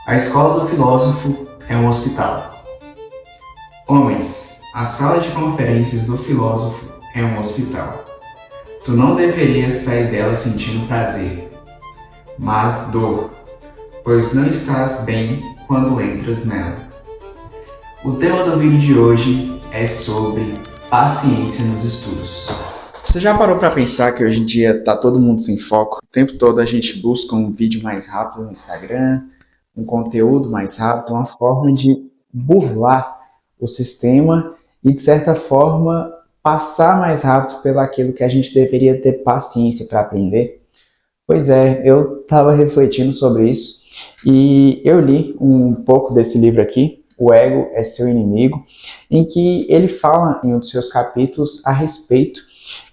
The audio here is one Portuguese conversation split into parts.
A escola do filósofo é um hospital. Homens, a sala de conferências do filósofo é um hospital. Tu não deverias sair dela sentindo prazer, mas dor, pois não estás bem quando entras nela. O tema do vídeo de hoje é sobre paciência nos estudos. Você já parou para pensar que hoje em dia tá todo mundo sem foco? O tempo todo a gente busca um vídeo mais rápido no Instagram, um conteúdo mais rápido, uma forma de burlar o sistema e, de certa forma, passar mais rápido pelaquilo que a gente deveria ter paciência para aprender. Pois é, eu estava refletindo sobre isso e eu li um pouco desse livro aqui, O Ego é Seu Inimigo, em que ele fala em um dos seus capítulos a respeito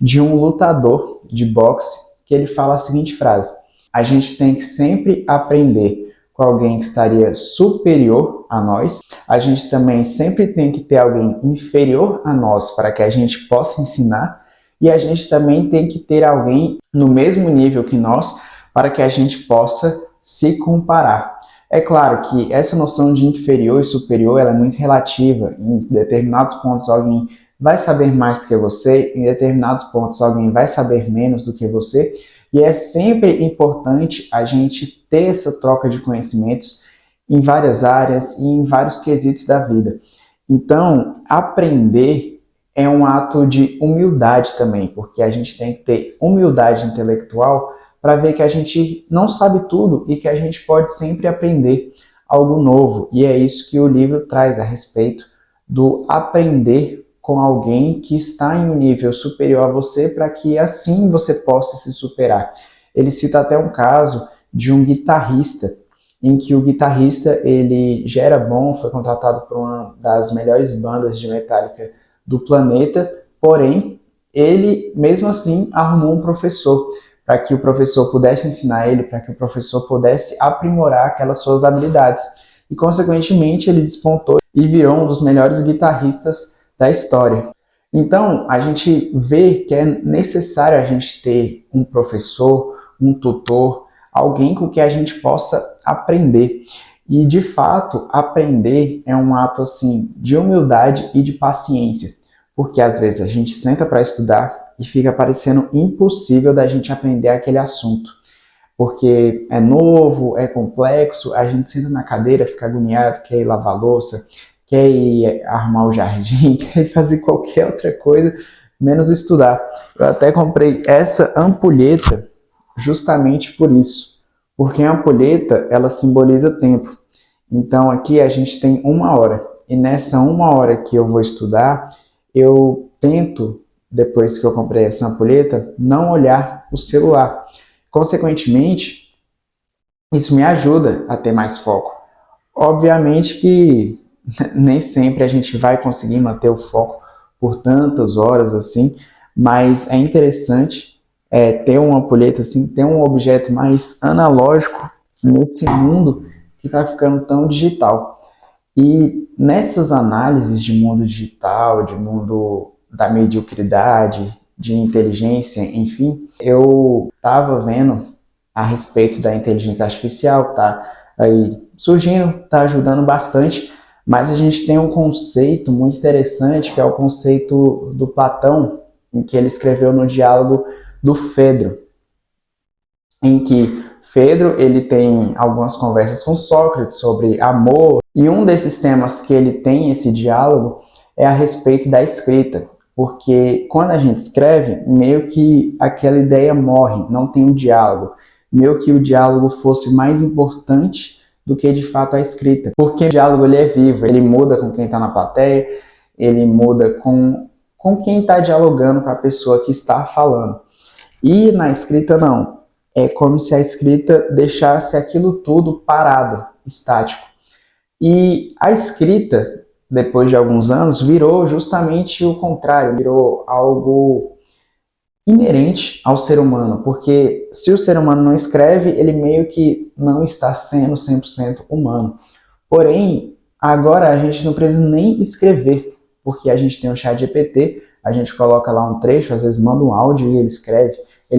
de um lutador de boxe, que ele fala a seguinte frase: a gente tem que sempre aprender com alguém que estaria superior a nós, a gente também sempre tem que ter alguém inferior a nós para que a gente possa ensinar, e a gente também tem que ter alguém no mesmo nível que nós para que a gente possa se comparar. É claro que essa noção de inferior e superior ela é muito relativa. Em determinados pontos alguém vai saber mais do que você, em determinados pontos alguém vai saber menos do que você, e é sempre importante a gente ter essa troca de conhecimentos em várias áreas e em vários quesitos da vida. Então, aprender é um ato de humildade também, porque a gente tem que ter humildade intelectual para ver que a gente não sabe tudo e que a gente pode sempre aprender algo novo. E é isso que o livro traz a respeito do aprender com alguém que está em um nível superior a você para que assim você possa se superar. Ele cita até um caso de um guitarrista, em que o guitarrista ele já era bom, foi contratado por uma das melhores bandas de metálica do planeta, porém, ele mesmo assim arrumou um professor, para que o professor pudesse ensinar ele, para que o professor pudesse aprimorar aquelas suas habilidades. E, consequentemente, ele despontou e virou um dos melhores guitarristas da história. Então, a gente vê que é necessário a gente ter um professor, um tutor, alguém com que a gente possa aprender. E, de fato, aprender é um ato assim de humildade e de paciência, porque às vezes a gente senta para estudar e fica parecendo impossível da gente aprender aquele assunto, porque é novo, é complexo, a gente senta na cadeira, fica agoniado, quer ir lavar a louça, quer ir arrumar o jardim, quer ir fazer qualquer outra coisa, menos estudar. Eu até comprei essa ampulheta justamente por isso, porque a ampulheta, ela simboliza tempo. Então aqui a gente tem 1 hora, e nessa 1 hora que eu vou estudar, eu tento, depois que eu comprei essa ampulheta, não olhar o celular. Consequentemente, isso me ajuda a ter mais foco. Obviamente que nem sempre a gente vai conseguir manter o foco por tantas horas assim, mas é interessante ter uma ampulheta assim, ter um objeto mais analógico nesse mundo que está ficando tão digital. E nessas análises de mundo digital, de mundo da mediocridade, de inteligência, enfim, eu estava vendo a respeito da inteligência artificial que está aí surgindo, está ajudando bastante, mas a gente tem um conceito muito interessante que é o conceito do Platão, em que ele escreveu no diálogo do Fedro, em que Fedro ele tem algumas conversas com Sócrates sobre amor, e um desses temas que ele tem esse diálogo é a respeito da escrita, porque quando a gente escreve, meio que aquela ideia morre, não tem um diálogo, meio que o diálogo fosse mais importante do que de fato a escrita, porque o diálogo ele é vivo, ele muda com quem está na plateia, ele muda com quem está dialogando com a pessoa que está falando. E na escrita não, é como se a escrita deixasse aquilo tudo parado, estático. E a escrita, depois de alguns anos, virou justamente o contrário, virou algo inerente ao ser humano, porque se o ser humano não escreve, ele meio que não está sendo 100% humano. Porém, agora a gente não precisa nem escrever, porque a gente tem o ChatGPT, a gente coloca lá um trecho, às vezes manda um áudio e ele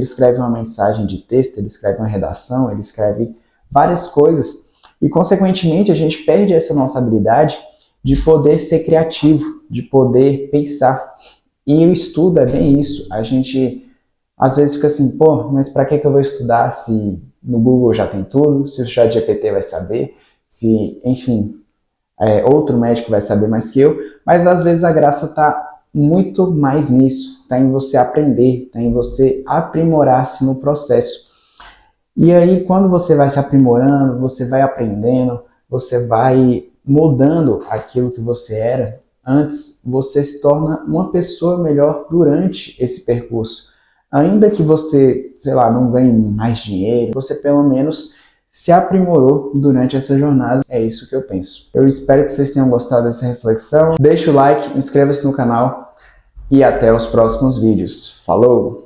escreve uma mensagem de texto, ele escreve uma redação, ele escreve várias coisas, E, consequentemente, a gente perde essa nossa habilidade de poder ser criativo, de poder pensar. E o estudo é bem isso. A gente, às vezes, fica assim, pô, mas para que eu vou estudar se no Google já tem tudo, se o ChatGPT vai saber, se, enfim, outro médico vai saber mais que eu, mas às vezes a graça está muito mais nisso, está em você aprender, está em você aprimorar-se no processo. E aí, quando você vai se aprimorando, você vai aprendendo, você vai mudando aquilo que você era antes, você se torna uma pessoa melhor durante esse percurso. Ainda que você, sei lá, não ganhe mais dinheiro, você pelo menos se aprimorou durante essa jornada. É isso que eu penso. Eu espero que vocês tenham gostado dessa reflexão. Deixa o like, inscreva-se no canal e até os próximos vídeos. Falou!